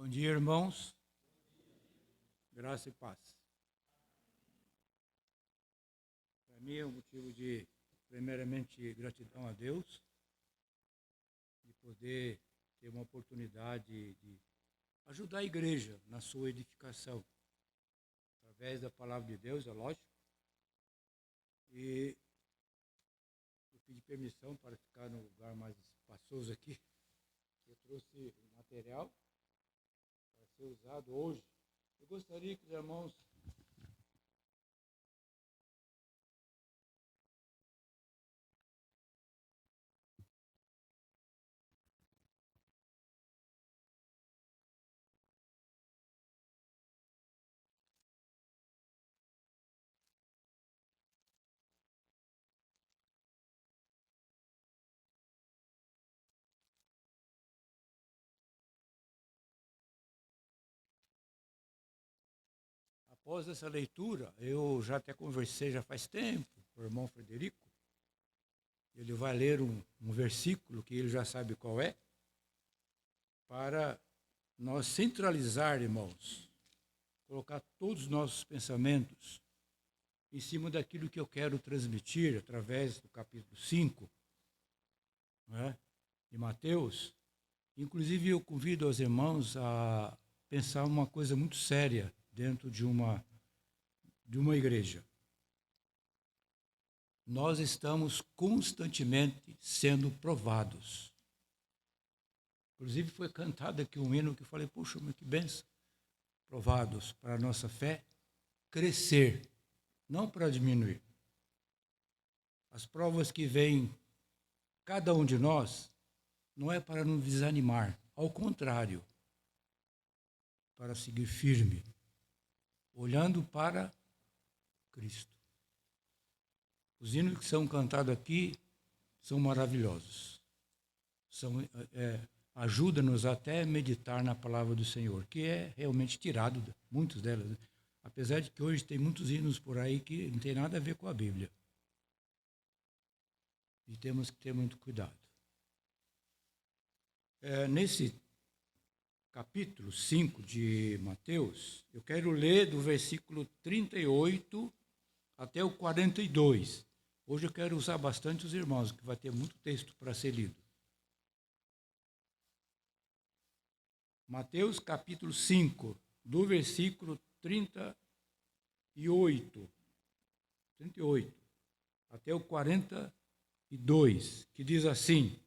Bom dia, irmãos. Graça e paz. Para mim é um motivo de, primeiramente, gratidão a Deus, de poder ter uma oportunidade de ajudar a igreja na sua edificação, através da palavra de Deus, é lógico. E eu pedi permissão para ficar no lugar mais espaçoso aqui. Eu trouxe um material para ser usado hoje. Eu gostaria que os irmãos após essa leitura, eu já até conversei já faz tempo com o irmão Frederico. Ele vai ler um versículo que ele já sabe qual é, para nós centralizar, irmãos, colocar todos os nossos pensamentos em cima daquilo que eu quero transmitir através do capítulo 5, né, de Mateus. Inclusive, eu convido os irmãos a pensar uma coisa muito séria dentro de uma igreja. Nós estamos constantemente sendo provados. Inclusive, foi cantado aqui um hino que eu falei, puxa, mas que benção. Provados para a nossa fé crescer, não para diminuir. As provas que vêm cada um de nós não é para nos desanimar, ao contrário, para seguir firme, olhando para Cristo. Os hinos que são cantados aqui são maravilhosos. Ajuda-nos até a meditar na palavra do Senhor, que é realmente tirado, muitos delas, né? Apesar de que hoje tem muitos hinos por aí que não tem nada a ver com a Bíblia. E temos que ter muito cuidado. Nesse capítulo 5 de Mateus, eu quero ler do versículo 38 até o 42. Hoje eu quero usar bastante os irmãos, que vai ter muito texto para ser lido. Mateus capítulo 5, do versículo 38 até o 42, que diz assim: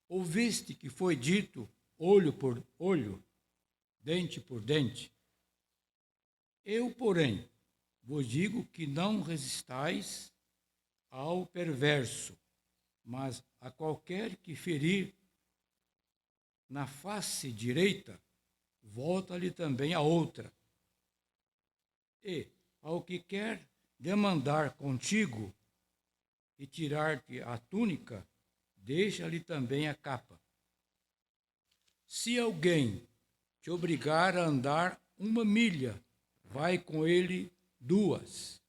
Ouviste que foi dito olho por olho, dente por dente? Eu, porém, vos digo que não resistais ao perverso, mas a qualquer que ferir na face direita, volta-lhe também a outra. E ao que quer demandar contigo e tirar-te a túnica, deixa-lhe também a capa. Se alguém te obrigar a andar 1 milha, vai com ele 2.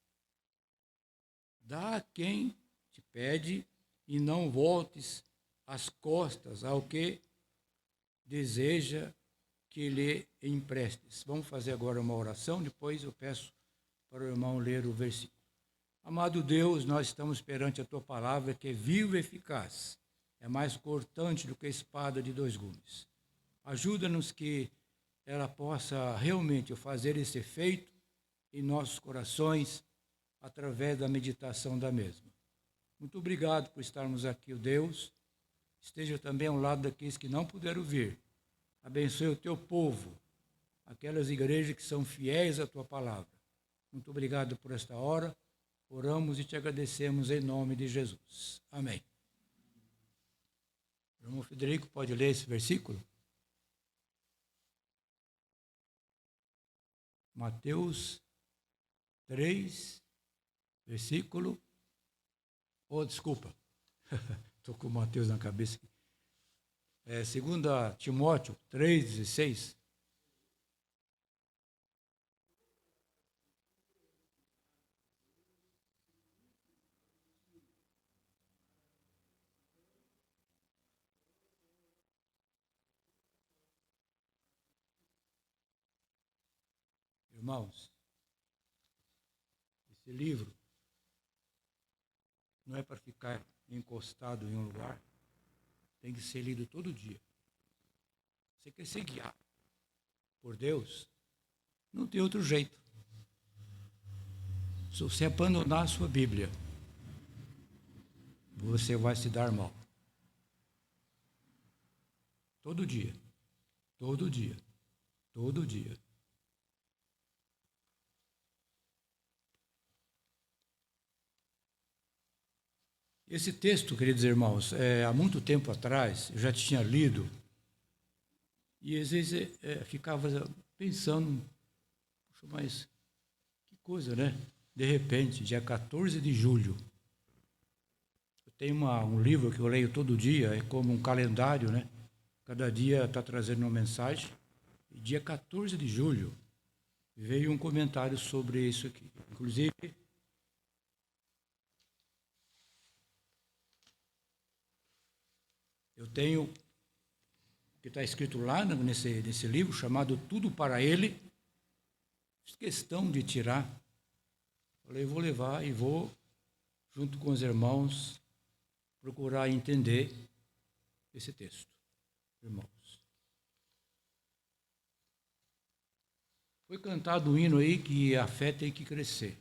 Dá a quem te pede e não voltes as costas ao que deseja que lhe emprestes. Vamos fazer agora uma oração, depois eu peço para o irmão ler o versículo. Amado Deus, nós estamos perante a Tua palavra, que é viva e eficaz, é mais cortante do que a espada de 2 gumes. Ajuda-nos que ela possa realmente fazer esse efeito em nossos corações, através da meditação da mesma. Muito obrigado por estarmos aqui, Deus. Esteja também ao lado daqueles que não puderam vir. Abençoe o Teu povo, aquelas igrejas que são fiéis à Tua palavra. Muito obrigado por esta hora. Oramos e te agradecemos em nome de Jesus. Amém. O irmão Frederico pode ler esse versículo? Mateus 3, versículo... desculpa. Estou com Mateus na cabeça aqui. 2 Timóteo 3,16. Irmãos, esse livro não é para ficar encostado em um lugar, tem que ser lido todo dia. Você quer ser guiado por Deus? Não tem outro jeito. Se você abandonar a sua Bíblia, você vai se dar mal. Todo dia. Todo dia. Todo dia. Esse texto, queridos irmãos, há muito tempo atrás, eu já tinha lido, e às vezes ficava pensando, puxa, mas que coisa, né? De repente, dia 14 de julho, eu tenho um livro que eu leio todo dia, é como um calendário, né? Cada dia está trazendo uma mensagem, e dia 14 de julho veio um comentário sobre isso aqui. Inclusive, eu tenho o que está escrito lá nesse livro, chamado Tudo para Ele. Fiz questão de tirar. Falei, vou levar e vou, junto com os irmãos, procurar entender esse texto. Irmãos. Foi cantado um hino aí que a fé tem que crescer.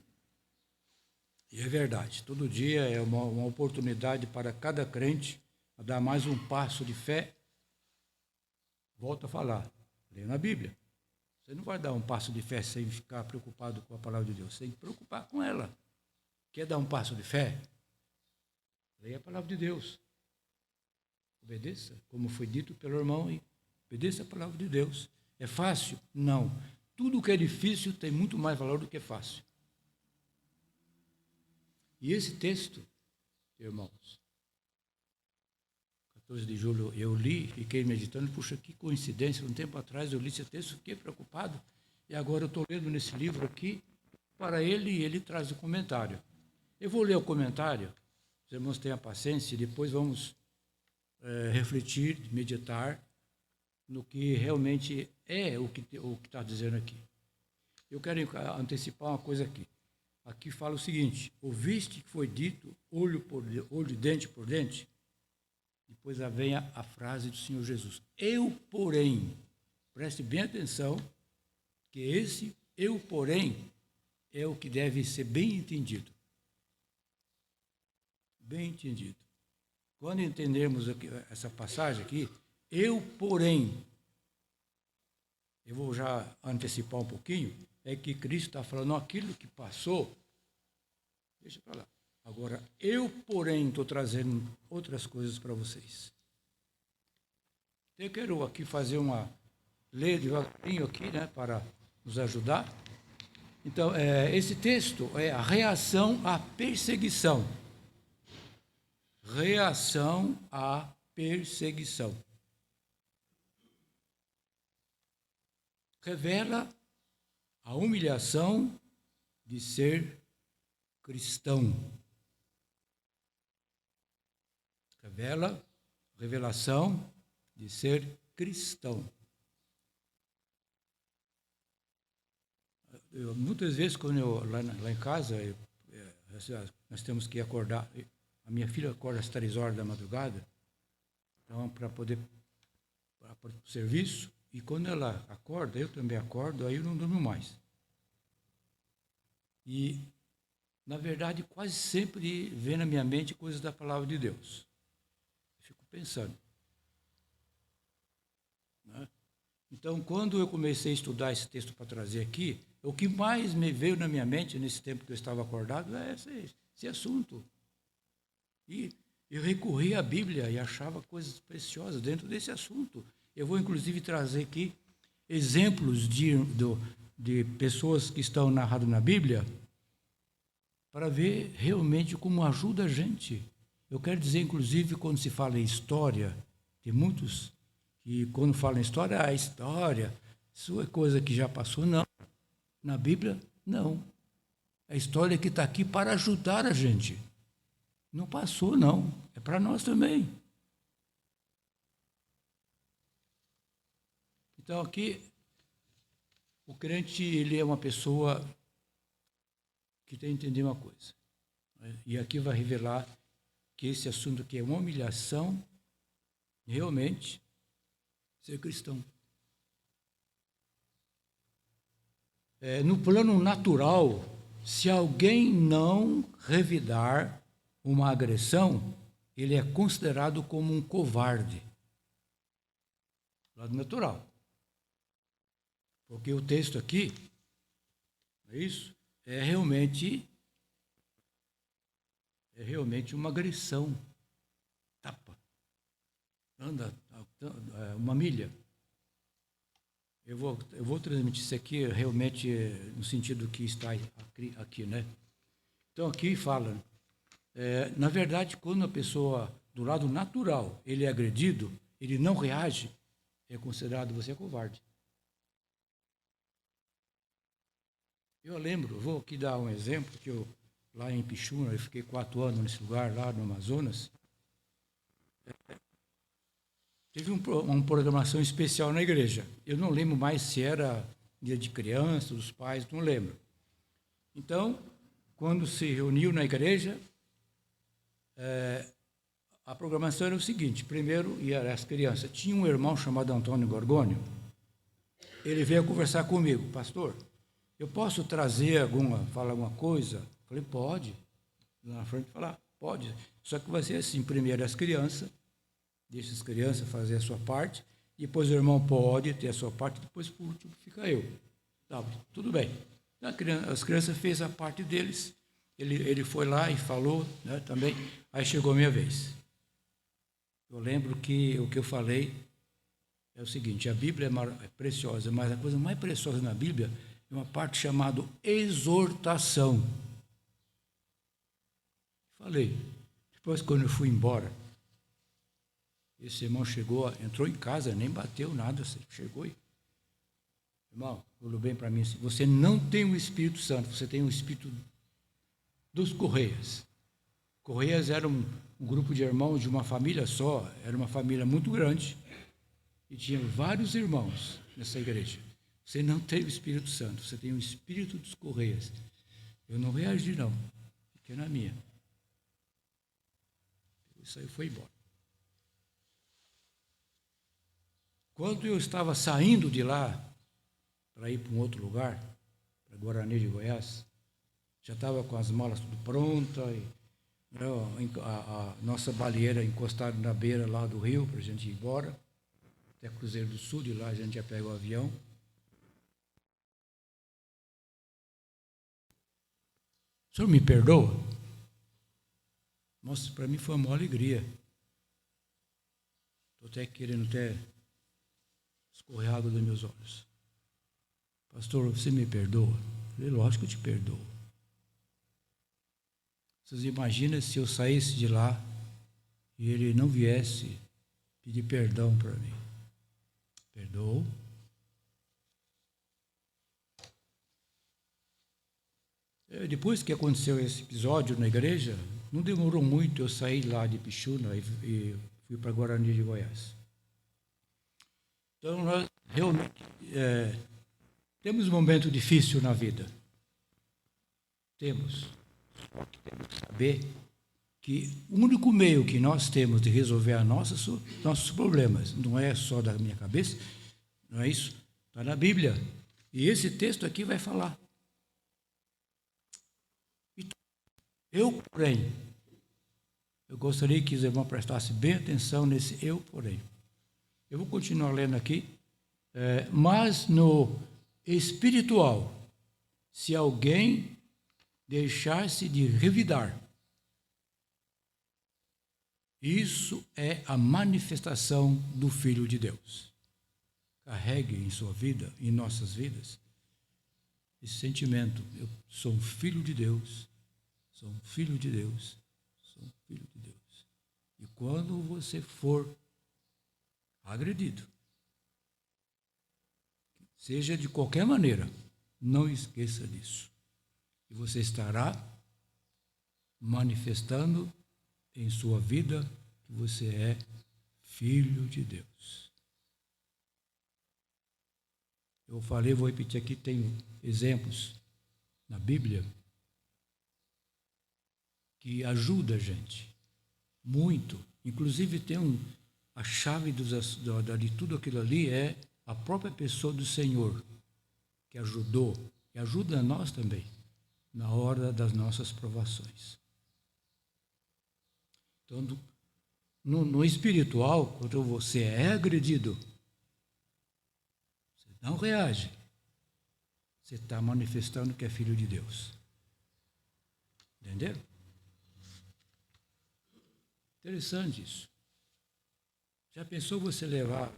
E é verdade. Todo dia é uma oportunidade para cada crente a dar mais um passo de fé. Volto a falar, leia na Bíblia. Você não vai dar um passo de fé sem ficar preocupado com a palavra de Deus. Você tem que preocupar com ela. Quer dar um passo de fé? Leia a palavra de Deus. Obedeça, como foi dito pelo irmão aí. Obedeça a palavra de Deus. É fácil? Não. Tudo que é difícil tem muito mais valor do que fácil. E esse texto, irmãos, 14 de julho eu li, fiquei meditando, puxa, que coincidência, um tempo atrás eu li esse texto, fiquei preocupado, e agora eu estou lendo nesse livro aqui, para ele, e ele traz o comentário. Eu vou ler o comentário, os irmãos tenham paciência, e depois vamos refletir, meditar no que realmente é o que está dizendo aqui. Eu quero antecipar uma coisa aqui. Aqui fala o seguinte, ouviste que foi dito, olho por olho, dente por dente? Depois vem a frase do Senhor Jesus. Eu, porém, preste bem atenção, que esse eu, porém, é o que deve ser bem entendido. Bem entendido. Quando entendermos aqui, essa passagem aqui, eu, porém, eu vou já antecipar um pouquinho, é que Cristo está falando aquilo que passou, deixa para lá. Agora, eu, porém, estou trazendo outras coisas para vocês. Eu quero aqui fazer ler devagarinho aqui, né, para nos ajudar. Então, esse texto é a reação à perseguição. Reação à perseguição. Revela a humilhação de ser cristão. Revelação de ser cristão. Muitas vezes, quando lá em casa, nós temos que acordar. A minha filha acorda às 3 horas da madrugada, então, para poder para o serviço. E quando ela acorda, eu também acordo, aí eu não durmo mais. E, na verdade, quase sempre vem na minha mente coisas da palavra de Deus. Eu fico pensando. Né? Então, quando eu comecei a estudar esse texto para trazer aqui, o que mais me veio na minha mente, nesse tempo que eu estava acordado, é esse assunto. E eu recorri à Bíblia e achava coisas preciosas dentro desse assunto. Eu vou, inclusive, trazer aqui exemplos de pessoas que estão narradas na Bíblia para ver realmente como ajuda a gente. Eu quero dizer, inclusive, quando se fala em história, tem muitos que, quando falam em história, a história, isso é coisa que já passou. Não. Na Bíblia, não. A história que está aqui para ajudar a gente. Não passou, não. É para nós também. Então, aqui, O crente, ele é uma pessoa que tem que entender uma coisa. E aqui vai revelar que esse assunto aqui é uma humilhação, realmente, ser cristão. No plano natural, se alguém não revidar uma agressão, ele é considerado como um covarde. Lado natural. Porque o texto aqui, é isso, é realmente uma agressão. Tapa. Anda uma milha. Eu vou transmitir isso aqui realmente no sentido que está aqui, né? Então, aqui fala, na verdade, quando a pessoa, do lado natural, ele é agredido, ele não reage, é considerado você covarde. Eu lembro, vou aqui dar um exemplo, que eu, lá em Pixuna, eu fiquei 4 anos nesse lugar, lá no Amazonas, teve uma programação especial na igreja. Eu não lembro mais se era dia de criança, dos pais, não lembro. Então, quando se reuniu na igreja, a programação era o seguinte: primeiro ia as crianças. Tinha um irmão chamado Antônio Gorgônio. Ele veio conversar comigo: pastor, eu posso trazer falar alguma coisa? Falei: pode. Lá na frente falar: pode. Só que vai ser assim: primeiro as crianças, deixa as crianças fazer a sua parte, depois o irmão pode ter a sua parte, depois por último fica eu. Tá, tudo bem. As crianças fez a parte deles, ele foi lá e falou, né, também, aí chegou a minha vez. Eu lembro que o que eu falei é o seguinte: a Bíblia é preciosa, mas a coisa mais preciosa na Bíblia é uma parte chamada exortação. Falei. Depois, quando eu fui embora, esse irmão entrou em casa, nem bateu nada, chegou e... Irmão, falou bem para mim assim: você não tem o Espírito Santo, você tem o Espírito dos Correias. Correias era um grupo de irmãos de uma família só, era uma família muito grande, e tinha vários irmãos nessa igreja. Você não tem o Espírito Santo, você tem o Espírito dos Correias. Eu não reagi, não, fiquei na minha. Isso aí foi embora. Quando eu estava saindo de lá, para ir para um outro lugar, para Guarani de Goiás, já estava com as malas tudo prontas, a nossa baleeira encostada na beira lá do rio, para a gente ir embora, até Cruzeiro do Sul, de lá a gente já pega o avião. O senhor me perdoa? Nossa, para mim foi uma alegria. Estou até querendo escorrer água dos meus olhos. Pastor, você me perdoa? Eu falei: lógico que eu te perdoo. Vocês imaginam se eu saísse de lá e ele não viesse pedir perdão para mim? Perdoo. Depois que aconteceu esse episódio na igreja, não demorou muito, eu saí lá de Pixuna e fui para Guarani de Goiás. Então, nós realmente temos um momento difícil na vida. Temos. Só que temos que saber que o único meio que nós temos de resolver nossos problemas não é só da minha cabeça, não é isso? Está na Bíblia. E esse texto aqui vai falar. Eu, porém, eu gostaria que os irmãos prestassem bem atenção nesse eu, porém. Eu vou continuar lendo aqui. Mas no espiritual, se alguém deixar-se de revidar, isso é a manifestação do Filho de Deus. Carregue em sua vida, em nossas vidas, esse sentimento: eu sou um filho de Deus, sou um filho de Deus, sou um filho de Deus. E quando você for agredido, seja de qualquer maneira, não esqueça disso. E você estará manifestando em sua vida que você é filho de Deus. Eu falei, vou repetir aqui, tem exemplos na Bíblia que ajuda a gente muito. Inclusive tem a chave de tudo aquilo ali é a própria pessoa do Senhor, que ajudou, e ajuda a nós também, na hora das nossas provações. Então, no espiritual, quando você é agredido, você não reage. Você está manifestando que é filho de Deus. Entenderam? Interessante isso. Já pensou você levar,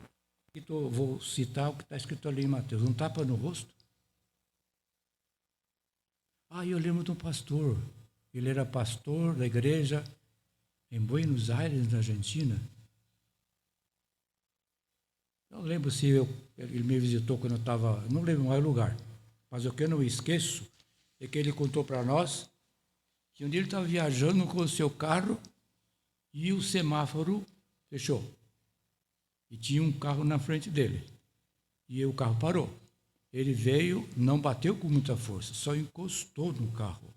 vou citar o que está escrito ali em Mateus, um tapa no rosto? Eu lembro de um pastor. Ele era pastor da igreja em Buenos Aires, na Argentina. Não lembro se ele me visitou quando eu estava, não lembro mais o lugar, mas o que eu não esqueço é que ele contou para nós que um dia ele estava viajando com o seu carro e o semáforo fechou. E tinha um carro na frente dele. E o carro parou. Ele veio, não bateu com muita força, só encostou no carro.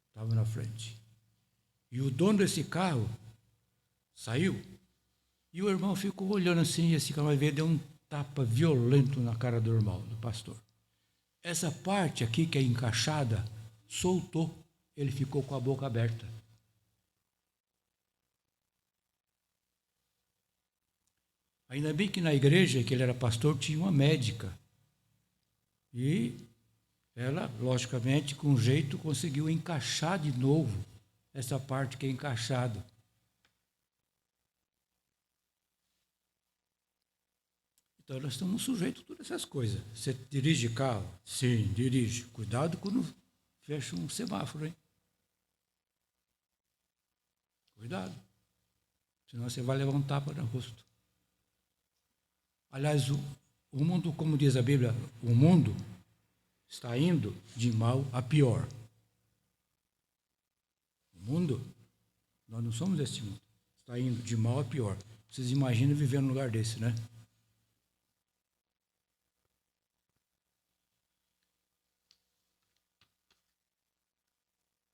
Estava na frente. E o dono desse carro saiu. E o irmão ficou olhando assim, e esse carro veio, deu um tapa violento na cara do irmão, do pastor. Essa parte aqui, que é encaixada, soltou. Ele ficou com a boca aberta. Ainda bem que na igreja que ele era pastor tinha uma médica. E ela, logicamente, com jeito, conseguiu encaixar de novo essa parte que é encaixada. Então, nós estamos sujeitos a todas essas coisas. Você dirige carro? Sim, dirige. Cuidado quando fecha um semáforo, hein? Cuidado. Senão você vai levar um tapa no rosto. Aliás, o mundo, como diz a Bíblia, o mundo está indo de mal a pior. O mundo, nós não somos desse mundo, está indo de mal a pior. Vocês imaginam viver num lugar desse, né?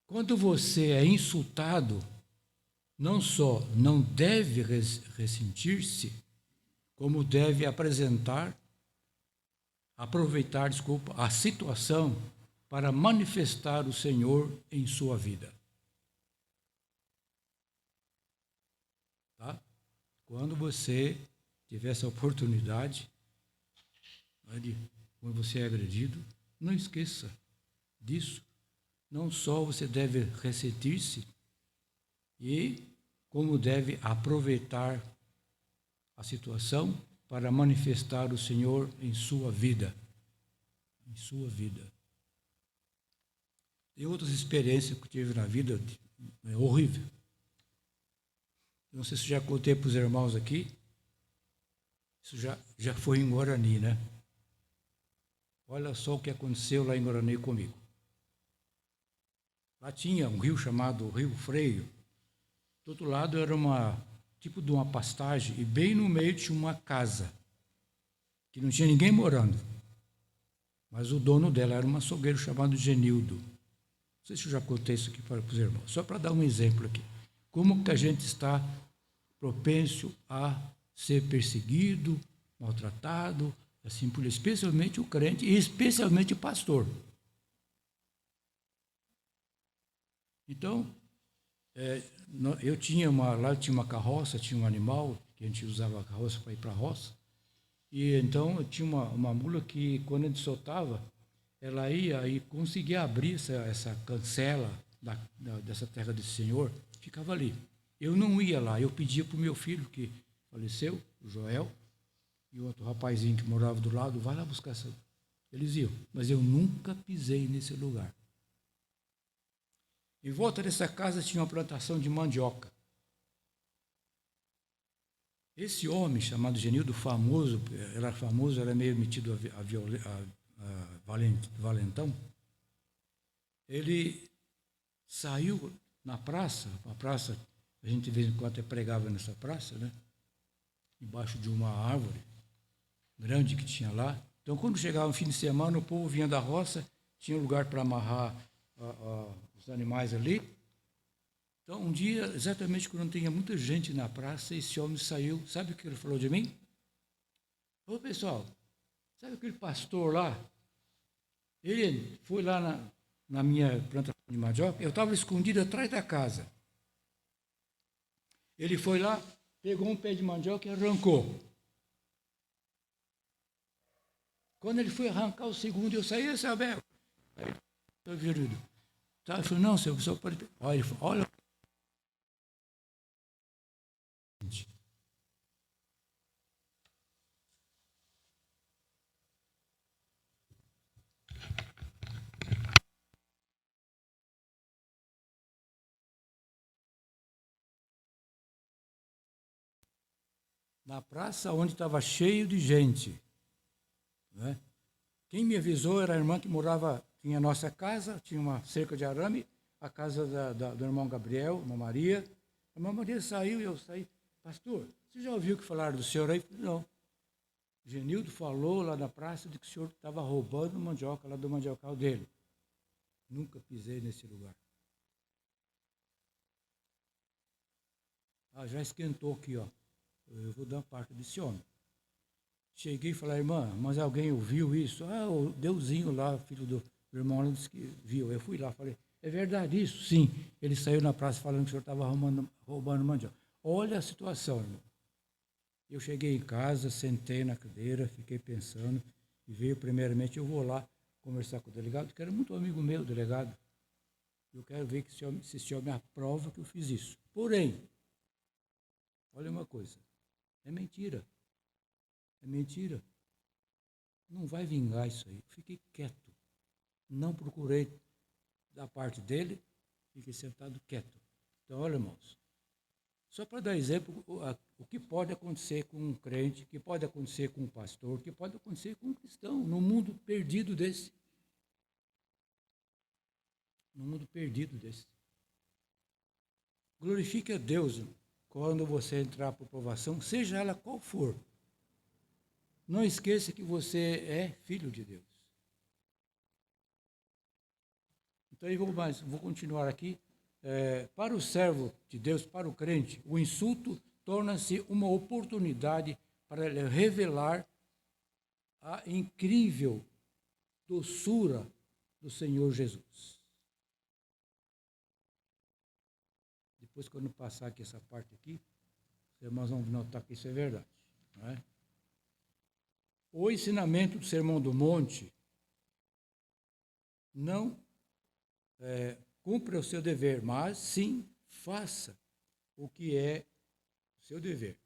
Quando você é insultado, não só não deve ressentir-se, como deve aproveitar a situação para manifestar o Senhor em sua vida. Tá? Quando você tiver essa oportunidade, quando você é agredido, não esqueça disso. Não só você deve ressentir-se, como deve aproveitar a situação para manifestar o Senhor em sua vida. Em sua vida. Tem outras experiências que eu tive na vida, é horrível. Não sei se já contei para os irmãos aqui, isso já foi em Guarani, né? Olha só o que aconteceu lá em Guarani comigo. Lá tinha um rio chamado Rio Freio. Do outro lado era tipo de uma pastagem, e bem no meio tinha uma casa, que não tinha ninguém morando. Mas o dono dela era um açougueiro chamado Genildo. Não sei se eu já contei isso aqui para os irmãos, só para dar um exemplo aqui. Como que a gente está propenso a ser perseguido, maltratado, assim por especialmente o crente e especialmente o pastor. Então, eu tinha lá tinha uma carroça, tinha um animal, que a gente usava a carroça para ir para a roça, e então eu tinha uma mula que, quando a gente soltava, ela ia e conseguia abrir essa cancela dessa terra desse senhor, ficava ali. Eu não ia lá, eu pedia para o meu filho, que faleceu, o Joel, e outro rapazinho que morava do lado, vai lá buscar essa. Eles iam, mas eu nunca pisei nesse lugar. Em volta dessa casa tinha uma plantação de mandioca. Esse homem, chamado Genildo, era meio metido a valentão. Ele saiu na praça, a gente de vez em quando até pregava nessa praça, né? Embaixo de uma árvore grande que tinha lá. Então, quando chegava o fim de semana, o povo vinha da roça, tinha lugar para amarrar os animais ali. Então, um dia, exatamente quando tinha muita gente na praça, esse homem saiu. Sabe o que ele falou de mim? Ô, pessoal, sabe aquele pastor lá? Ele foi lá na minha plantação de mandioca, eu estava escondido atrás da casa. Ele foi lá, pegou um pé de mandioca e arrancou. Quando ele foi arrancar o segundo, eu saí, Isabel. Aí, estou virado. Tá, ele falou, não, senhor, o senhor pode... Olha, ele falou, olha. Na praça onde estava cheio de gente. Né? Quem me avisou era a irmã que morava, tinha a nossa casa, tinha uma cerca de arame, a casa do irmão Gabriel, irmã Maria. A irmã Maria saiu e eu saí. Pastor, você já ouviu que falaram do senhor aí? Não. Genildo falou lá na praça de que o senhor estava roubando mandioca lá do mandiocal dele. Nunca pisei nesse lugar. Ah, já esquentou aqui, ó. Eu vou dar parte desse homem. Cheguei e falei, irmã, mas alguém ouviu isso? Ah, o Deusinho lá, filho do irmão, disse que viu. Eu fui lá, falei, é verdade isso? Sim. Ele saiu na praça falando que o senhor estava roubando mandioca. Olha a situação, irmão. Eu cheguei em casa, sentei na cadeira, fiquei pensando, e veio primeiramente, eu vou lá conversar com o delegado, que era muito amigo meu, o delegado. Eu quero ver que se esse homem aprova que eu fiz isso. Porém, olha uma coisa, é mentira. É mentira. Não vai vingar isso aí. Fiquei quieto. Não procurei da parte dele, fiquei sentado quieto. Então, olha, irmãos, só para dar exemplo, o que pode acontecer com um crente, o que pode acontecer com um pastor, o que pode acontecer com um cristão, num mundo perdido desse. Num mundo perdido desse. Glorifique a Deus quando você entrar para a provação, seja ela qual for. Não esqueça que você é filho de Deus. Então, eu vou continuar aqui. Para o servo de Deus, para o crente, o insulto torna-se uma oportunidade para ele revelar a incrível doçura do Senhor Jesus. Depois, quando passar aqui essa parte aqui, os irmãos vão notar que isso é verdade. Não é? O ensinamento do Sermão do Monte não cumpra o seu dever, mas sim faça o que é o seu dever.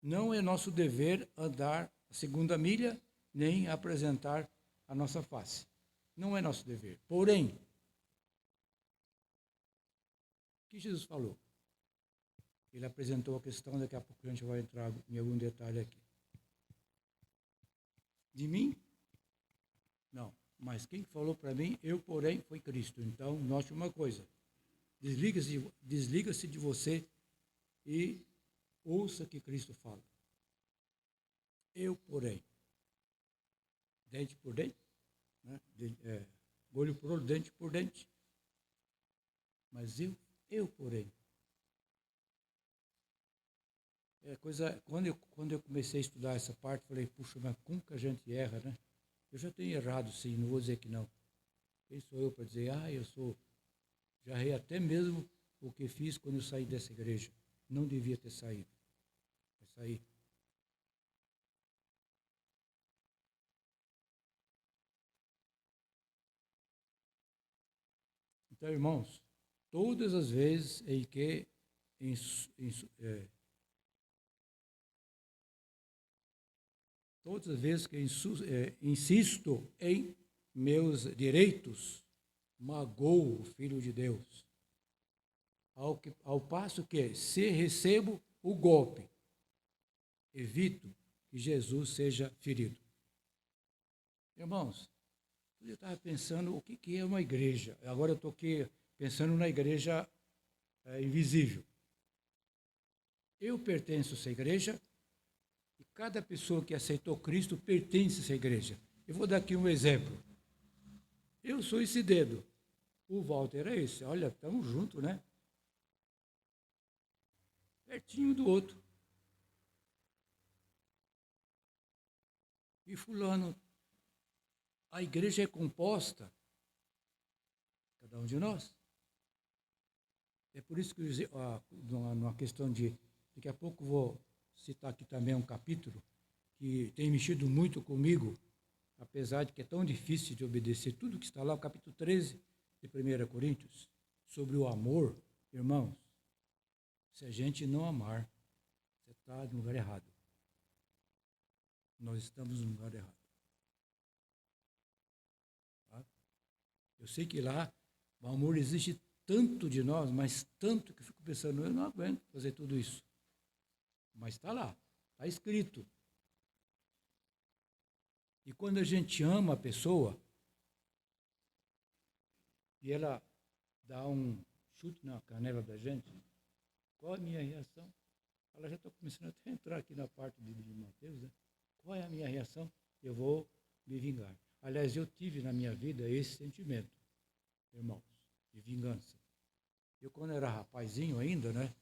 Não é nosso dever andar a segunda milha, nem apresentar a nossa face. Não é nosso dever. Porém, o que Jesus falou? Ele apresentou a questão, daqui a pouco a gente vai entrar em algum detalhe aqui. De mim? Não. Mas quem falou para mim, eu, porém, foi Cristo. Então, note uma coisa. Desliga-se de você e ouça o que Cristo fala. Eu, porém. Dente por dente. Né? Olho por olho, dente por dente. Mas eu, porém. Quando eu comecei a estudar essa parte, falei, puxa, mas como que a gente erra, né? Eu já tenho errado, sim, não vou dizer que não. Quem sou eu para dizer, já errei até mesmo o que fiz quando eu saí dessa igreja. Não devia ter saído. Mas saí. Então, irmãos, todas as vezes em que insisto em meus direitos, magoo o Filho de Deus. Ao passo que, se recebo o golpe, evito que Jesus seja ferido. Irmãos, eu estava pensando o que é uma igreja. Agora eu estou aqui pensando na igreja invisível. Eu pertenço a essa igreja e cada pessoa que aceitou Cristo pertence a essa igreja. Eu vou dar aqui um exemplo. Eu sou esse dedo. O Walter é esse. Olha, estamos juntos, né? Pertinho do outro. E fulano, a igreja é composta, cada um de nós. É por isso que numa questão daqui a pouco vou citar aqui também um capítulo que tem mexido muito comigo, apesar de que é tão difícil de obedecer tudo que está lá, o capítulo 13 de 1 Coríntios, sobre o amor. Irmãos, se a gente não amar, você está no lugar errado. Nós estamos no lugar errado. Tá? Eu sei que lá o amor existe tanto de nós, mas tanto que eu fico pensando, eu não aguento fazer tudo isso. Mas está lá, está escrito. E quando a gente ama a pessoa, e ela dá um chute na canela da gente, qual é a minha reação? Ela já está começando até a entrar aqui na parte de Mateus, né? Qual é a minha reação? Eu vou me vingar. Aliás, eu tive na minha vida esse sentimento, irmãos, de vingança. Eu, quando era rapazinho ainda, né?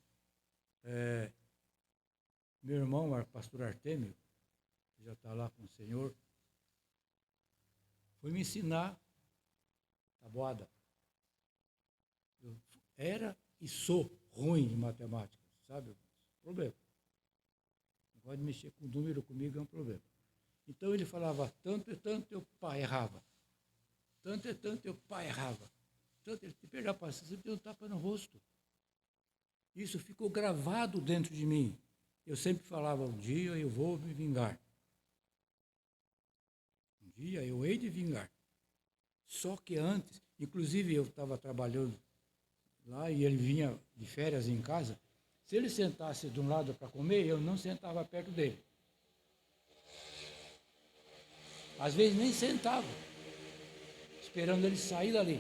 Meu irmão, o pastor Artêmio, que já está lá com o Senhor, foi me ensinar tabuada. Eu era e sou ruim de matemática, sabe? Problema. O negócio de mexer com número comigo é um problema. Então ele falava, tanto é tanto, e o pai errava. Tanto é tanto, e o pai errava. Tanto ele te perdeu a paciência, você deu um tapa no rosto. Isso ficou gravado dentro de mim. Eu sempre falava, um dia eu vou me vingar. Um dia eu hei de vingar. Só que antes, inclusive eu estava trabalhando lá e ele vinha de férias em casa, se ele sentasse de um lado para comer, eu não sentava perto dele. Às vezes nem sentava, esperando ele sair dali.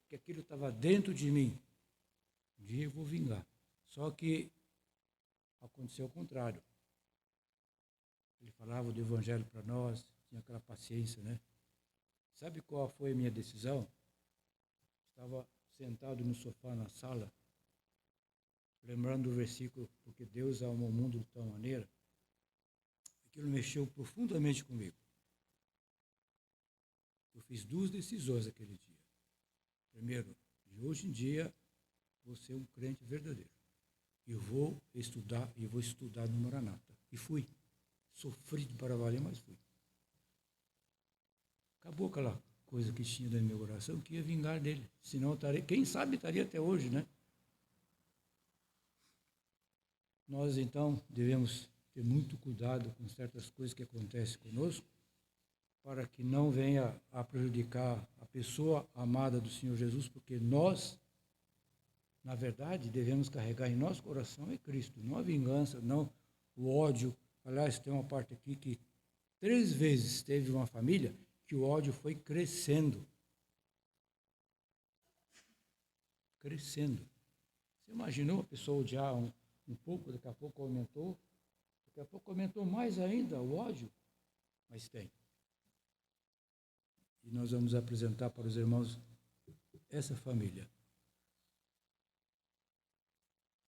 Porque aquilo estava dentro de mim. Um dia eu vou vingar. Só que aconteceu o contrário. Ele falava do evangelho para nós, tinha aquela paciência, né? Sabe qual foi a minha decisão? Estava sentado no sofá na sala, lembrando do versículo, porque Deus amou o mundo de tal maneira, aquilo mexeu profundamente comigo. Eu fiz duas decisões aquele dia. Primeiro, de hoje em dia, vou ser um crente verdadeiro. E vou estudar no Maranata. E fui. Sofrido para valer, mas fui. Acabou aquela coisa que tinha dentro do meu coração, que ia vingar dele. Senão, quem sabe estaria até hoje, né? Nós, então, devemos ter muito cuidado com certas coisas que acontecem conosco, para que não venha a prejudicar a pessoa amada do Senhor Jesus, porque nós, na verdade, devemos carregar em nosso coração é Cristo, não a vingança, não o ódio. Aliás, tem uma parte aqui que 3 vezes teve uma família que o ódio foi crescendo. Crescendo. Você imaginou a pessoa odiar um pouco, daqui a pouco aumentou, daqui a pouco aumentou mais ainda o ódio, mas tem. E nós vamos apresentar para os irmãos essa família.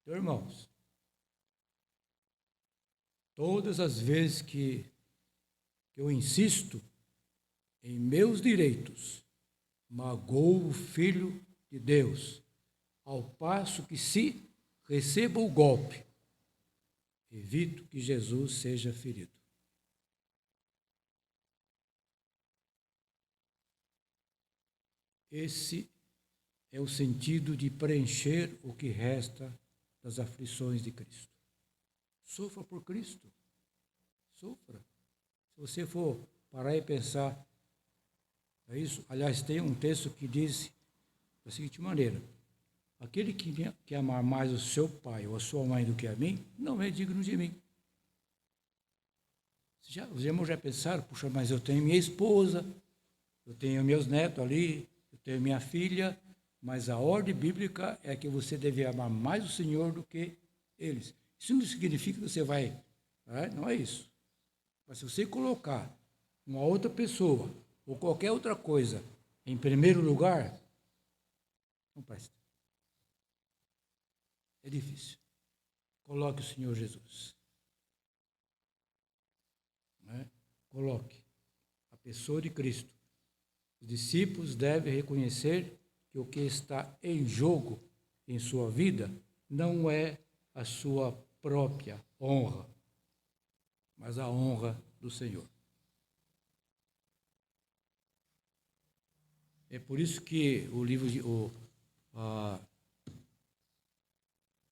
Então, irmãos, todas as vezes que eu insisto em meus direitos, magoo o Filho de Deus, ao passo que, se recebo o golpe, evito que Jesus seja ferido. Esse é o sentido de preencher o que resta das aflições de Cristo. Sofra por Cristo. Sofra. Se você for parar e pensar, é isso. Aliás, tem um texto que diz da seguinte maneira: aquele que amar mais o seu pai ou a sua mãe do que a mim, não é digno de mim. Os irmãos já pensaram, puxa, mas eu tenho minha esposa, eu tenho meus netos ali, eu tenho minha filha, mas a ordem bíblica é que você deve amar mais o Senhor do que eles. Isso não significa que você vai, não é isso. Mas se você colocar uma outra pessoa ou qualquer outra coisa em primeiro lugar, não presta. É difícil. Coloque o Senhor Jesus. Né? Coloque a pessoa de Cristo. Os discípulos devem reconhecer que o que está em jogo em sua vida não é a sua própria honra, mas a honra do Senhor. É por isso que o livro de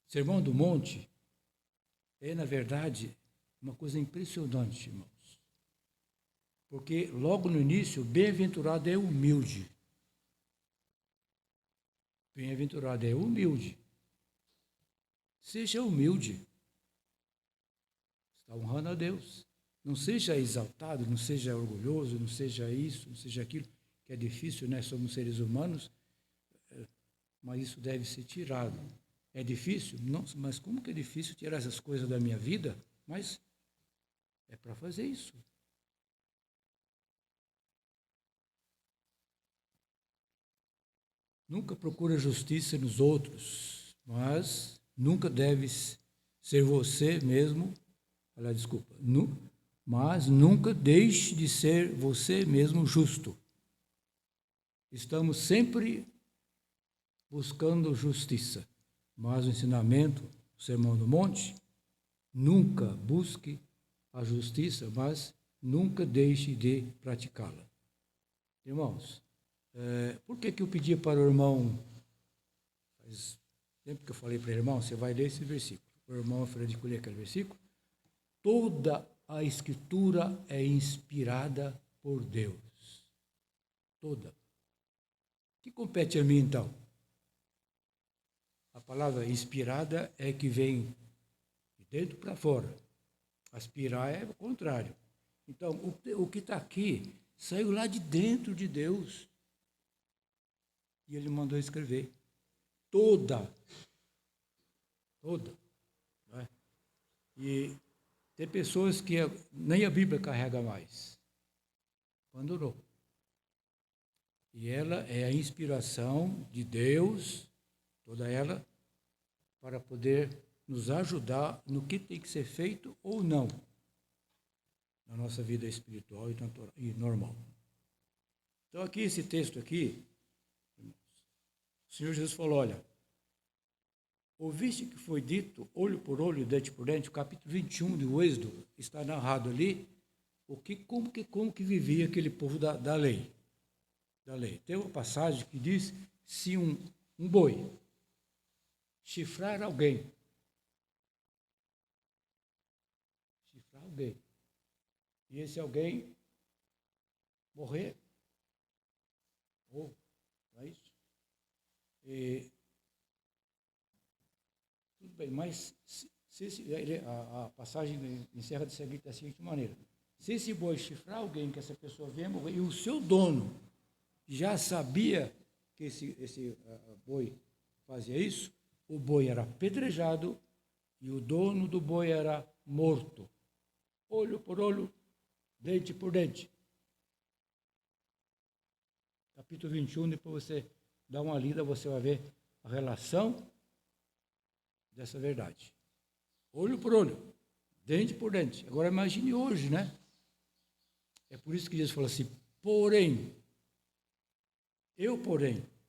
Sermão do Monte é, na verdade, uma coisa impressionante, irmãos. Porque logo no início, bem-aventurado é humilde. Bem-aventurado é humilde. Seja humilde. Está honrando a Deus. Não seja exaltado, não seja orgulhoso, não seja isso, não seja aquilo, que é difícil, né? Somos seres humanos, mas isso deve ser tirado. É difícil? Não, mas como que é difícil tirar essas coisas da minha vida? Mas é para fazer isso. Nunca procura justiça nos outros, mas nunca deves ser você mesmo, desculpa, mas nunca deixe de ser você mesmo justo. Estamos sempre buscando justiça, mas o ensinamento, o Sermão do Monte, nunca busque a justiça, mas nunca deixe de praticá-la. Irmãos, por que eu pedi para o irmão, faz tempo que eu falei para o irmão, você vai ler esse versículo. O irmão Frederico lê aquele versículo. Toda a Escritura é inspirada por Deus. Toda. O que compete a mim, então? A palavra inspirada é que vem de dentro para fora. Aspirar é o contrário. Então, o que está aqui saiu lá de dentro de Deus. E ele mandou escrever. Toda. Né? E tem pessoas que nem a Bíblia carrega mais. Abandonou. E ela é a inspiração de Deus, toda ela, para poder nos ajudar no que tem que ser feito ou não na nossa vida espiritual e normal. Então, aqui, esse texto aqui, o Senhor Jesus falou, olha, ouviste que foi dito, olho por olho, dente por dente, o capítulo 21 do Êxodo, está narrado ali, como que vivia aquele povo da lei. Tem uma passagem que diz, se um boi chifrar alguém, e esse alguém morrer, ou, não é isso? Tudo bem, mas a passagem encerra da seguinte maneira. Se esse boi chifrar alguém, que essa pessoa venha morrer, e o seu dono já sabia que esse boi fazia isso, o boi era apedrejado e o dono do boi era morto. Olho por olho, dente por dente. Capítulo 21, depois você dá uma lida, você vai ver a relação dessa verdade. Olho por olho, dente por dente. Agora imagine hoje, né? É por isso que Jesus falou assim, porém,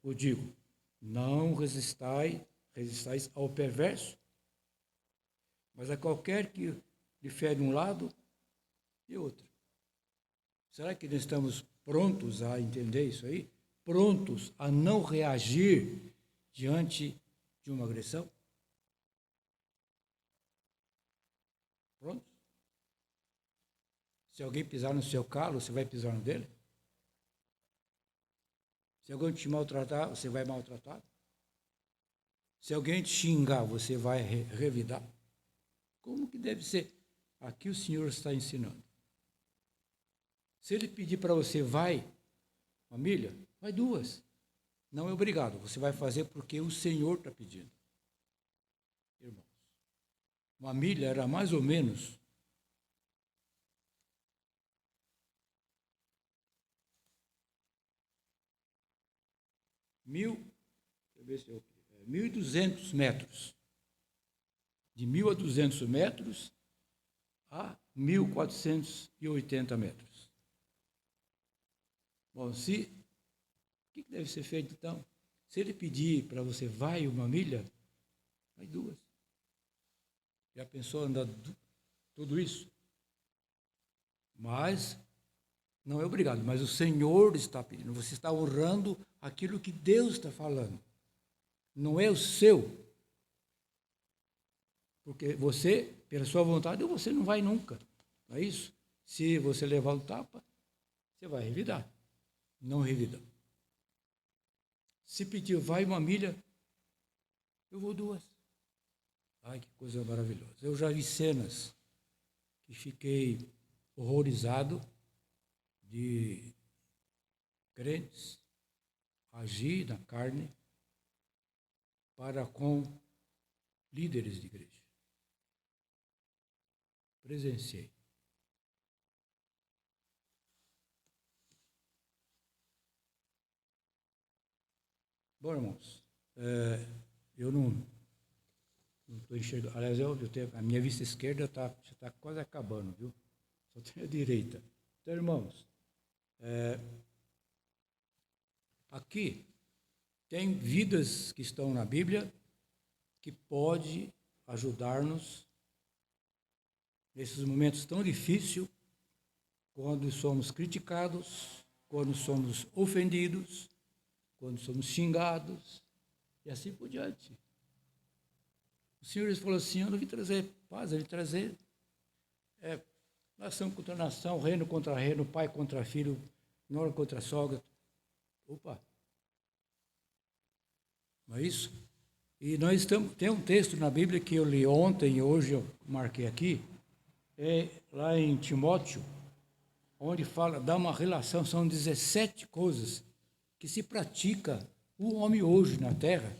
o digo, não resistais ao perverso, mas a qualquer que lhe fere um lado e outro. Será que nós estamos prontos a entender isso aí? Prontos a não reagir diante de uma agressão? Prontos? Se alguém pisar no seu calo, você vai pisar no dele? Se alguém te maltratar, você vai maltratar? Se alguém te xingar, você vai revidar? Como que deve ser? Aqui o Senhor está ensinando. Se ele pedir para você, vai, família, vai duas. Não é obrigado, você vai fazer porque o Senhor está pedindo. Irmãos, uma milha era mais ou menos 1.200 metros. De 1.000 a 200 metros a 1.480 metros. Bom, o que deve ser feito então? Se ele pedir para você, vai 1 milha, vai 2. Já pensou andar tudo isso? Mas não é obrigado, mas o Senhor está pedindo. Você está honrando aquilo que Deus está falando. Não é o seu. Porque você, pela sua vontade, você não vai nunca. Não é isso? Se você levar o tapa, você vai revidar. Não revida. Se pedir, vai 1 milha, eu vou 2. Ai, que coisa maravilhosa. Eu já vi cenas que fiquei horrorizado de crentes agir na carne para com líderes de igreja. Presenciei. Bom, irmãos, eu não estou enxergando. Aliás, a minha vista esquerda já está quase acabando, viu? Só tenho a direita. Então, irmãos, aqui tem vidas que estão na Bíblia que pode ajudar-nos nesses momentos tão difíceis, quando somos criticados, quando somos ofendidos, quando somos xingados, e assim por diante. O Senhor falou assim, eu não vim trazer paz, eu vim trazer nação contra nação, reino contra reino, pai contra filho, nora contra sogra. Opa! Não é isso? E nós tem um texto na Bíblia que eu li ontem e hoje eu marquei aqui, lá em Timóteo, onde dá uma relação, são 17 coisas que se pratica o homem hoje na Terra.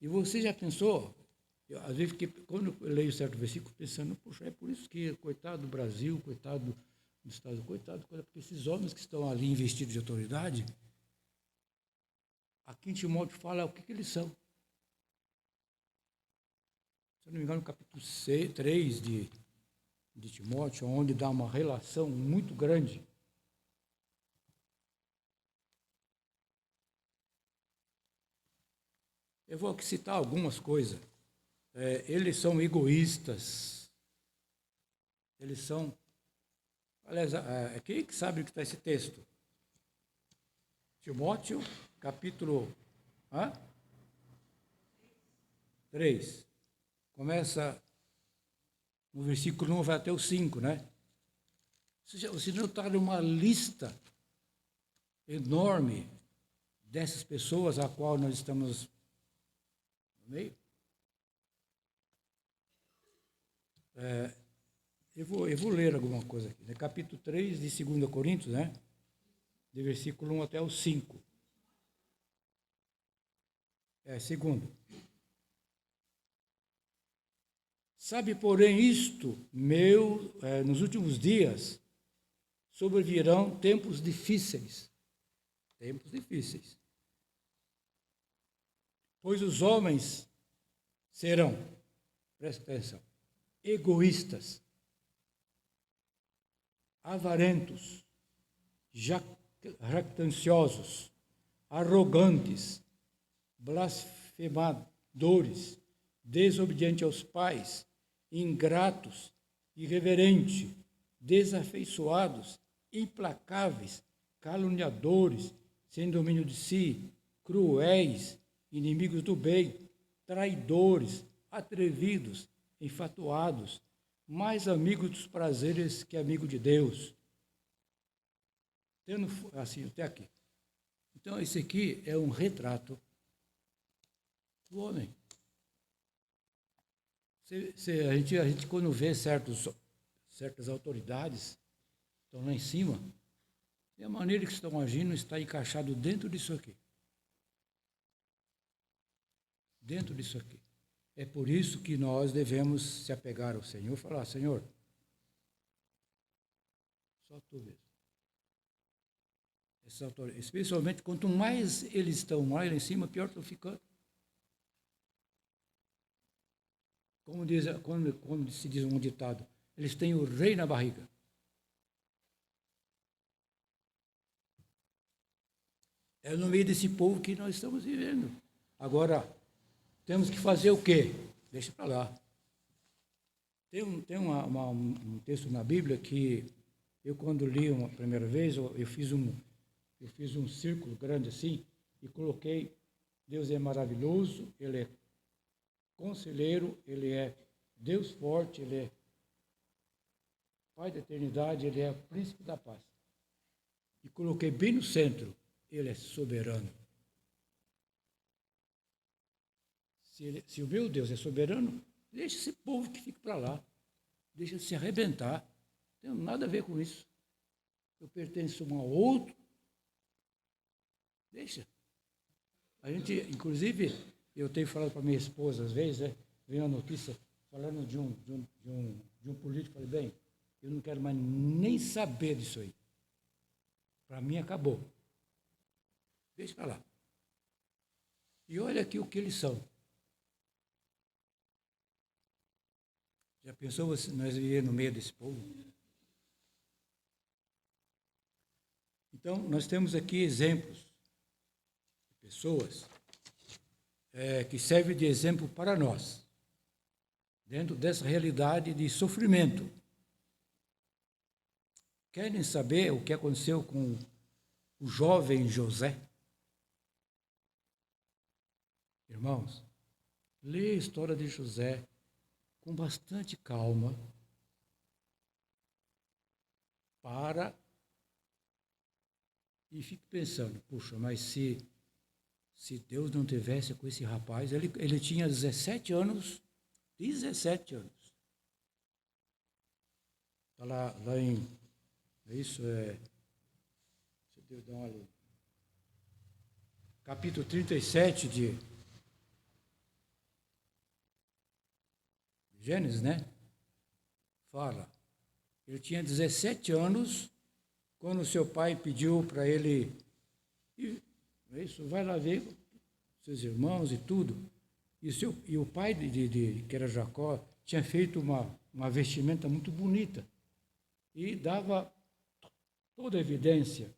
E você já pensou, às vezes, quando eu leio certo versículo, pensando, poxa, é por isso que, coitado do Brasil, coitado dos Estados Unidos, coitado, porque esses homens que estão ali investidos de autoridade, aqui em Timóteo fala o que eles são. Se eu não me engano, no capítulo 3 de Timóteo, onde dá uma relação muito grande. Eu vou aqui citar algumas coisas. Eles são egoístas. Eles são... Aliás, quem que sabe o que está esse texto? Timóteo, capítulo 3. Começa no versículo 1, vai até o 5, né? Vocês notaram uma lista enorme dessas pessoas a qual nós estamos no meio? Eu vou ler alguma coisa aqui. Né? Capítulo 3 de 2 Coríntios, né? De versículo 1 até o 5. Segundo. Sabe, porém, isto, nos últimos dias, sobrevirão tempos difíceis. Tempos difíceis. Pois os homens serão, presta atenção, egoístas, avarentos, jactanciosos, arrogantes, blasfemadores, desobedientes aos pais, ingratos, irreverentes, desafeiçoados, implacáveis, caluniadores, sem domínio de si, cruéis, inimigos do bem, traidores, atrevidos, enfatuados, mais amigos dos prazeres que amigos de Deus. Tendo assim, até aqui. Então, esse aqui é um retrato do homem. A gente quando vê certas autoridades estão lá em cima, e a maneira que estão agindo está encaixado dentro disso aqui. Dentro disso aqui. É por isso que nós devemos se apegar ao Senhor e falar, Senhor, só tu mesmo. Especialmente, quanto mais eles estão mais lá em cima, pior estão ficando. Como se diz um ditado, eles têm o rei na barriga. É no meio desse povo que nós estamos vivendo. Agora, temos que fazer o quê? Deixa para lá. Tem um texto na Bíblia que eu, quando li uma primeira vez, eu fiz um círculo grande assim e coloquei: Deus é maravilhoso, Ele é conselheiro, Ele é Deus forte, Ele é Pai da eternidade, Ele é o príncipe da paz. E coloquei bem no centro: Ele é soberano. Se o meu Deus é soberano, deixa esse povo que fica para lá. Deixa se arrebentar. Não tem nada a ver com isso. Eu pertenço a um ao outro. Deixa. A gente, inclusive, eu tenho falado para minha esposa, às vezes, vem uma notícia falando de um político. Falei, bem, eu não quero mais nem saber disso aí. Para mim, acabou. Deixa para lá. E olha aqui o que eles são. Já pensou nós viver no meio desse povo? Então, nós temos aqui exemplos de pessoas que servem de exemplo para nós, dentro dessa realidade de sofrimento. Querem saber o que aconteceu com o jovem José? Irmãos, lê a história de José com bastante calma, e fique pensando, puxa, mas se Deus não tivesse com esse rapaz, ele tinha 17 anos, está lá em, deixa eu dar uma olhada, capítulo 37 de Gênesis, né? Fala, ele tinha 17 anos quando seu pai pediu para ele, vai lá ver seus irmãos e tudo. E o pai, que era Jacó, tinha feito uma vestimenta muito bonita e dava toda a evidência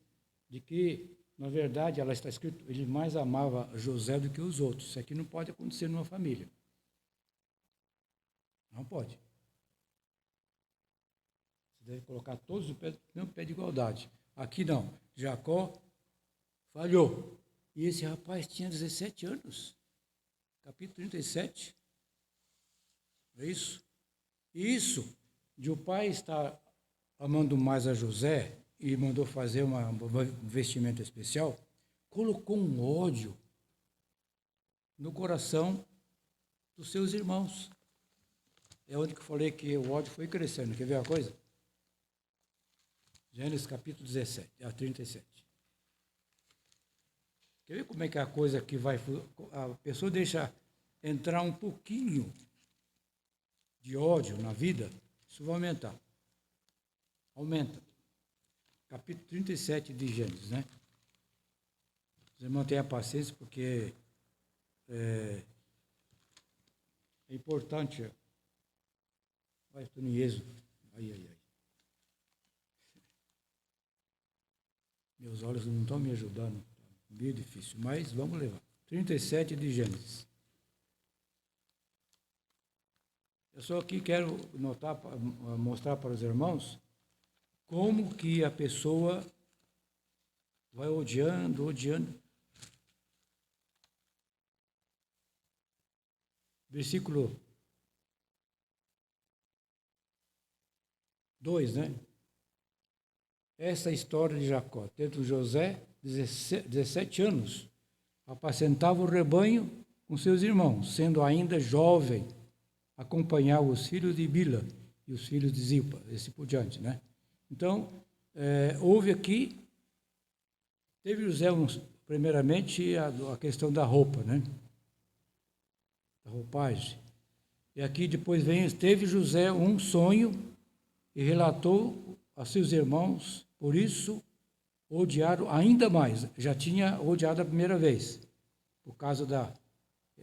de que, na verdade, ela está escrito, ele mais amava José do que os outros. Isso aqui não pode acontecer numa família. Não pode. Você deve colocar todos no mesmo pé de igualdade. Aqui não. Jacó falhou. E esse rapaz tinha 17 anos. Capítulo 37. É isso? E isso, de o pai estar amando mais a José e mandou fazer um vestimento especial, colocou um ódio no coração dos seus irmãos. É onde que eu falei que o ódio foi crescendo. Quer ver a coisa? Gênesis capítulo 17, a 37. Quer ver como é que é a coisa que vai... A pessoa deixa entrar um pouquinho de ódio na vida, isso vai aumentar. Aumenta. Capítulo 37 de Gênesis, né? Os irmãos tenham paciência, porque é importante... Vai, estou em Êxodo. Ai. Meus olhos não estão me ajudando. Meio difícil, mas vamos levar. 37 de Gênesis. Eu só aqui quero mostrar para os irmãos como que a pessoa vai odiando. Versículo 2, né? Essa história de Jacó. Tendo José, 17 anos, apacentava o rebanho com seus irmãos, sendo ainda jovem, acompanhava os filhos de Bila e os filhos de Zilpa, assim por diante, né? Então, houve aqui, teve José, primeiramente, a questão da roupa, né? Da roupagem. E aqui depois teve José um sonho e relatou a seus irmãos, por isso odiaram ainda mais. Já tinha odiado a primeira vez, por causa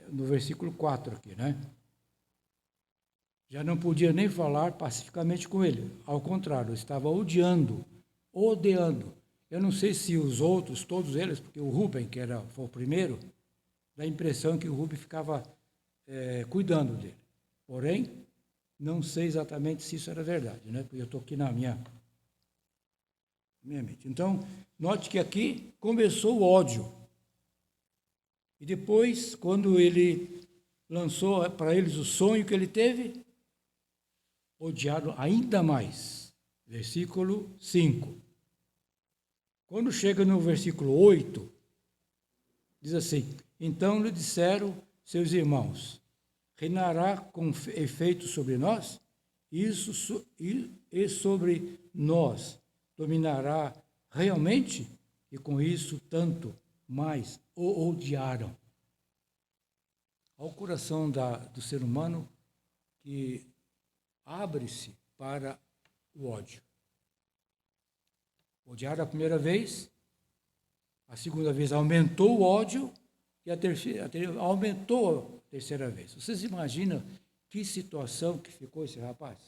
no versículo 4 aqui, né? Já não podia nem falar pacificamente com ele. Ao contrário, estava odiando. Eu não sei se os outros, todos eles, porque o Rubem, foi o primeiro, dá a impressão que o Rubem ficava cuidando dele. Porém, não sei exatamente se isso era verdade, né? Porque eu estou aqui na minha mente. Então, note que aqui começou o ódio. E depois, quando ele lançou para eles o sonho que ele teve, odiaram ainda mais. Versículo 5. Quando chega no versículo 8, diz assim: então lhe disseram seus irmãos, reinará com efeito sobre nós? E sobre nós dominará realmente? E com isso tanto mais o odiaram. Ao coração do ser humano que abre-se para o ódio. Odiaram a primeira vez, a segunda vez aumentou o ódio e a terceira aumentou a terceira vez. Vocês imaginam que situação que ficou esse rapaz?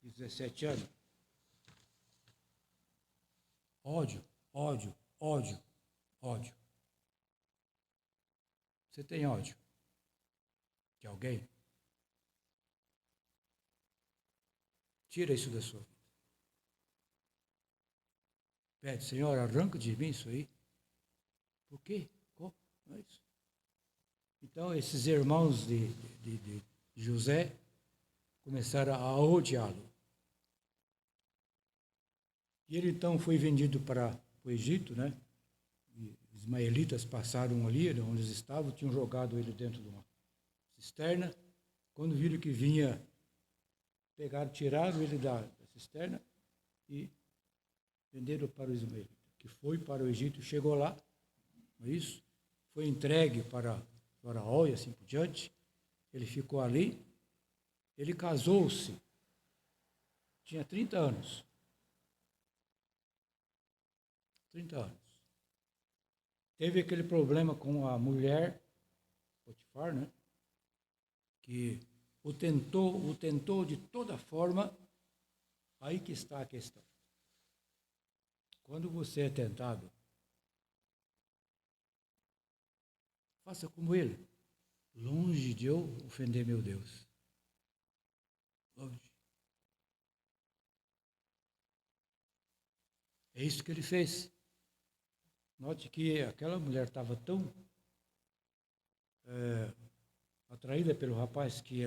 De 17 anos. Ódio, ódio, ódio, ódio. Você tem ódio de alguém? Tira isso da sua vida. Pede, Senhor, arranca de mim isso aí. Por quê? Como? Não é isso. Então, esses irmãos de José começaram a odiá-lo. E ele então foi vendido para o Egito, né? E os ismaelitas passaram ali, onde eles estavam, tinham jogado ele dentro de uma cisterna. Quando viram que vinha, tiraram ele da cisterna e venderam para o ismaelita, que foi para o Egito, chegou lá, não é isso? Foi entregue para Faraó e assim por diante. Ele ficou ali. Ele casou-se. Tinha 30 anos. 30 anos. Teve aquele problema com a mulher, Potifar, né? Que o tentou de toda forma. Aí que está a questão. Quando você é tentado, faça como ele. Longe de eu ofender meu Deus. Longe. É isso que ele fez. Note que aquela mulher estava tão atraída pelo rapaz, que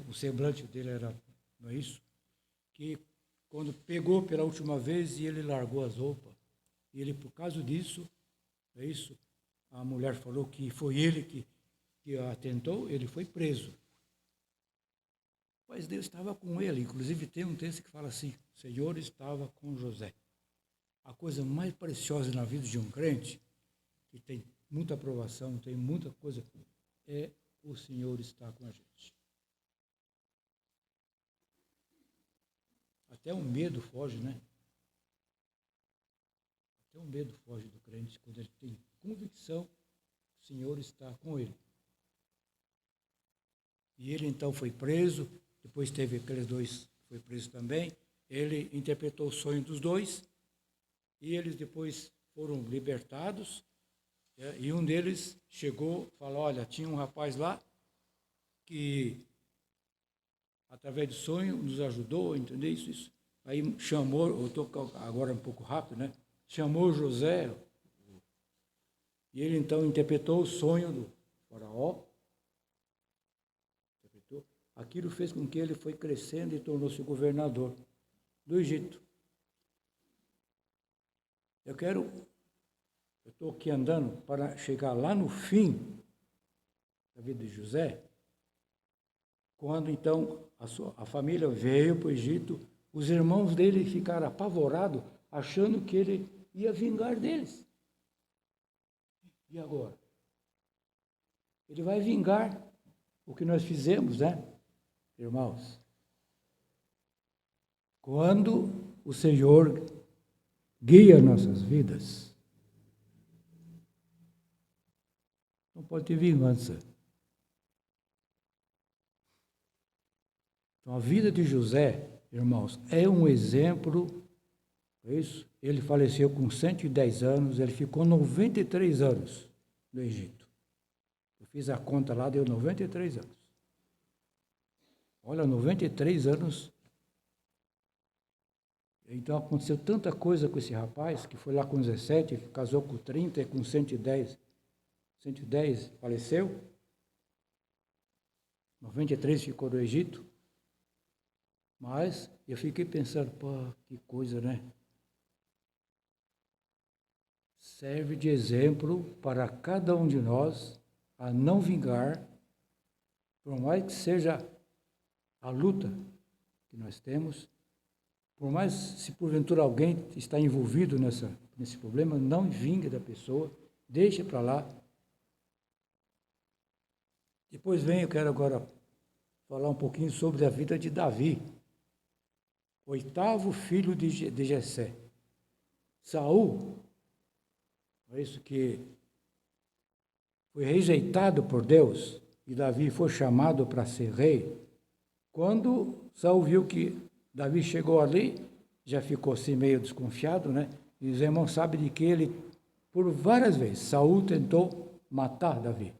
o semblante dele era, não é isso? Que quando pegou pela última vez e ele largou as roupas, e ele, por causa disso, é isso, a mulher falou que foi ele que a tentou, ele foi preso. Mas Deus estava com ele. Inclusive tem um texto que fala assim: o Senhor estava com José. A coisa mais preciosa na vida de um crente, que tem muita aprovação, tem muita coisa, é o Senhor estar com a gente. Até o medo foge, né? Até o medo foge do crente, quando ele tem convicção que o Senhor está com ele. E ele então foi preso, depois teve aqueles dois, foi preso também. Ele interpretou o sonho dos dois, e eles depois foram libertados. E um deles chegou, falou: olha, tinha um rapaz lá que, através do sonho, nos ajudou, entendeu isso. Aí chamou, eu estou agora um pouco rápido, né? Chamou José, e ele então interpretou o sonho do faraó. Interpretou. Aquilo fez com que ele foi crescendo e tornou-se governador do Egito. Eu estou aqui andando para chegar lá no fim da vida de José, quando então a família veio para o Egito, os irmãos dele ficaram apavorados, achando que ele ia vingar deles. E agora? Ele vai vingar o que nós fizemos, né, irmãos? Quando o Senhor guia nossas vidas, não pode ter vingança. Então, a vida de José, irmãos, é um exemplo, é isso? Ele faleceu com 110 anos, ele ficou 93 anos no Egito. Eu fiz a conta lá, deu 93 anos. Olha, 93 anos. Então aconteceu tanta coisa com esse rapaz, que foi lá com 17, casou com 30, com 110 faleceu. 93 ficou no Egito. Mas eu fiquei pensando, pô, que coisa, né? Serve de exemplo para cada um de nós a não vingar, por mais que seja a luta que nós temos, por mais se porventura alguém está envolvido nesse problema, não vingue da pessoa, deixa para lá. Depois eu quero agora falar um pouquinho sobre a vida de Davi, oitavo filho de Jessé. Saul, é isso que foi rejeitado por Deus, e Davi foi chamado para ser rei. Quando Saul viu que Davi chegou ali, já ficou assim meio desconfiado, né? E os irmãos sabem de que ele, por várias vezes, Saul tentou matar Davi.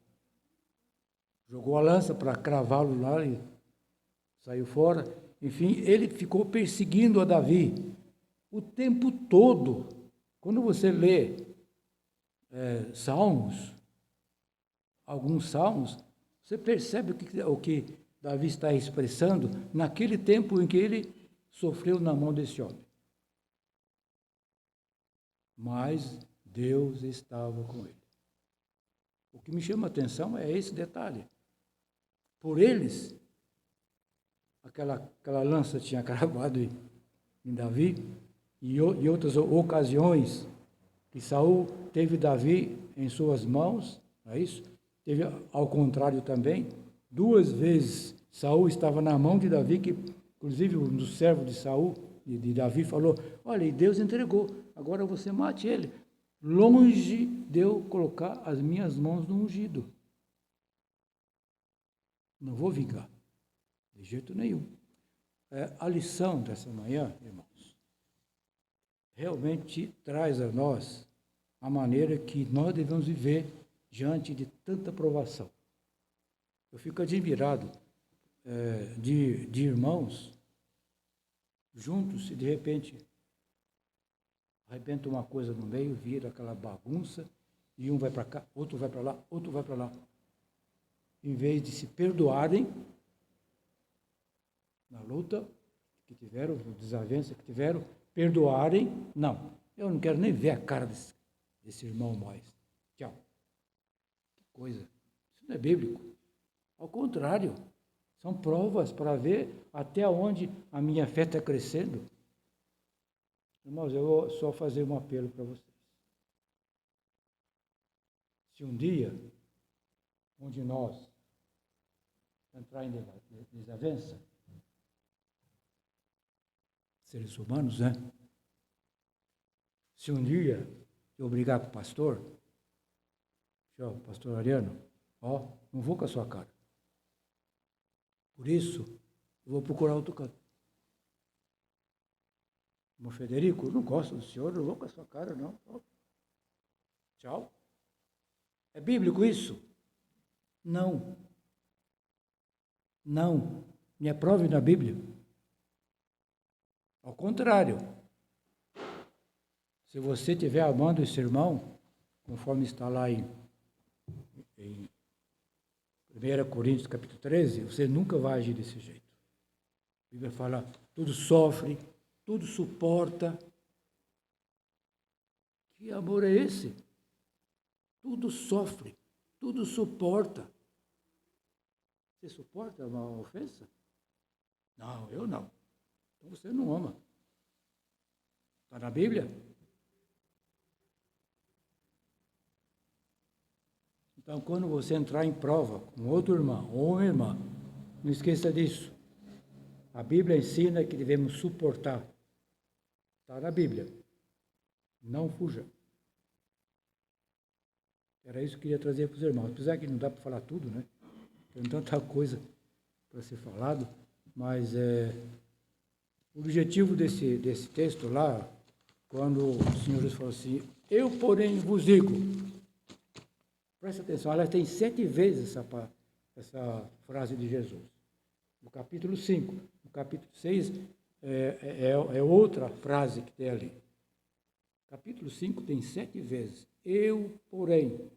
Jogou a lança para cravá-lo lá e saiu fora. Enfim, ele ficou perseguindo a Davi o tempo todo. Quando você lê Salmos, alguns salmos, você percebe o que Davi está expressando naquele tempo em que ele sofreu na mão desse homem. Mas Deus estava com ele. O que me chama a atenção é esse detalhe. Por eles, aquela lança tinha cravado em Davi, e outras ocasiões que Saul teve Davi em suas mãos, não é isso? Teve ao contrário também, 2 vezes Saul estava na mão de Davi, que inclusive um dos servos de Saul, de Davi, falou, olha, e Deus entregou, agora você mate ele. Longe de eu colocar as minhas mãos no ungido. Não vou vingar, de jeito nenhum. A lição dessa manhã, irmãos, realmente traz a nós a maneira que nós devemos viver diante de tanta provação. Eu fico admirado de irmãos juntos e de repente arrebenta uma coisa no meio, vira aquela bagunça, e um vai para cá, outro vai para lá, outro vai para lá. Em vez de se perdoarem na luta que tiveram, na desavença que tiveram, perdoarem, não, eu não quero nem ver a cara desse irmão mais. Tchau. Que coisa. Isso não é bíblico. Ao contrário, são provas para ver até onde a minha fé está crescendo. Irmãos, eu vou só fazer um apelo para vocês. Se um dia, um de nós entrar em desavença, seres humanos, né? Se um dia eu brigar com o pastor, pastor Ariano, não vou com a sua cara. Por isso, eu vou procurar outro canto. Irmão Federico, eu não gosto do senhor, não vou com a sua cara, não. Tchau. É bíblico isso? Não. Não. Me aprove na Bíblia. Ao contrário. Se você estiver amando esse irmão, conforme está lá em 1 Coríntios capítulo 13, você nunca vai agir desse jeito. A Bíblia fala, tudo sofre, tudo suporta. Que amor é esse? Tudo sofre, tudo suporta. Você suporta uma ofensa? Não, eu não. Então você não ama. Está na Bíblia? Então, quando você entrar em prova com outro irmão ou uma irmã, não esqueça disso. A Bíblia ensina que devemos suportar. Está na Bíblia. Não fuja. Era isso que eu queria trazer para os irmãos. Apesar que não dá para falar tudo, né? Tem tanta coisa para ser falado, mas o objetivo desse texto lá, quando o Senhor Jesus falou assim, eu, porém, vos digo, presta atenção, ela tem 7 vezes essa frase de Jesus. No capítulo 5, no capítulo 6, é outra frase que tem ali. Capítulo 5 tem 7 vezes. Eu, porém.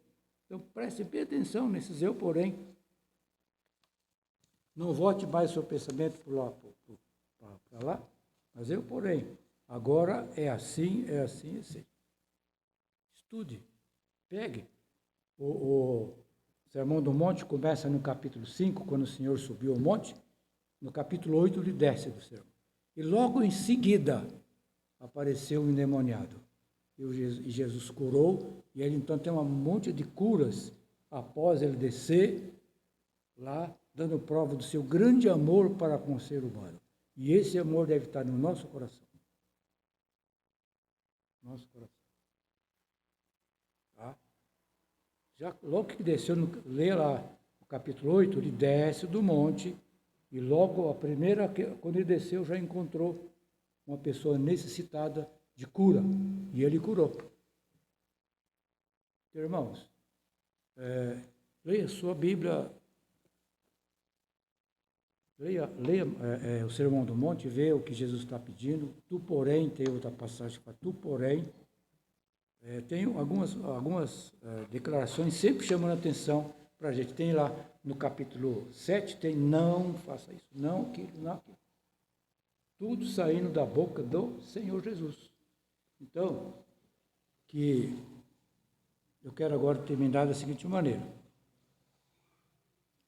Então, preste bem atenção nesses eu, porém. Não volte mais o seu pensamento para lá, mas eu, porém. Agora é assim, é assim, é assim. Estude, pegue. O Sermão do Monte começa no capítulo 5, quando o Senhor subiu ao monte. No capítulo 8, ele desce do sermão. E logo em seguida, apareceu um endemoniado. E Jesus curou, e ele então tem um monte de curas após ele descer lá, dando prova do seu grande amor para com o ser humano. E esse amor deve estar no nosso coração. Nosso coração. Tá? Já logo que desceu, lê lá o capítulo 8, ele desce do monte, e logo quando ele desceu, já encontrou uma pessoa necessitada de cura, e ele curou. Irmãos, leia sua Bíblia, leia o Sermão do Monte, vê o que Jesus está pedindo. Tu, porém, tem outra passagem para tu, porém. Tem algumas declarações sempre chamando a atenção para a gente. Tem lá no capítulo 7, tem não faça isso, não aquilo, não aquilo. Tudo saindo da boca do Senhor Jesus. Então, que eu quero agora terminar da seguinte maneira.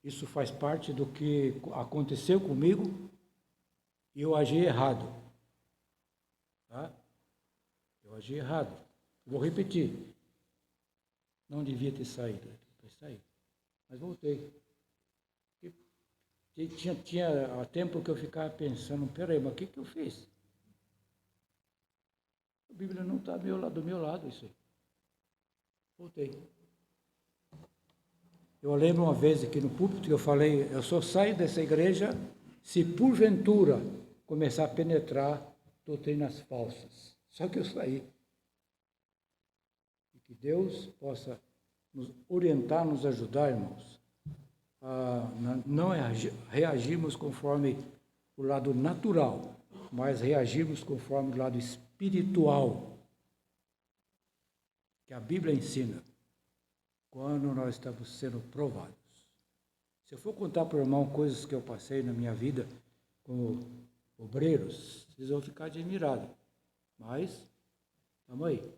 Isso faz parte do que aconteceu comigo e eu agi errado. Tá? Eu agi errado. Vou repetir. Não devia ter saído. Mas voltei. Tinha tempo que eu ficava pensando, peraí, mas o que eu fiz? A Bíblia não está do meu lado, isso aí. Voltei. Eu lembro uma vez aqui no púlpito que eu falei, eu só saio dessa igreja se porventura começar a penetrar doutrinas falsas. Só que eu saí. E que Deus possa nos orientar, nos ajudar, irmãos, a não reagirmos conforme o lado natural, mas reagirmos conforme o lado espiritual que a Bíblia ensina quando nós estamos sendo provados. Se eu for contar para o irmão coisas que eu passei na minha vida como obreiros, vocês vão ficar admirados. Mas, vamos aí.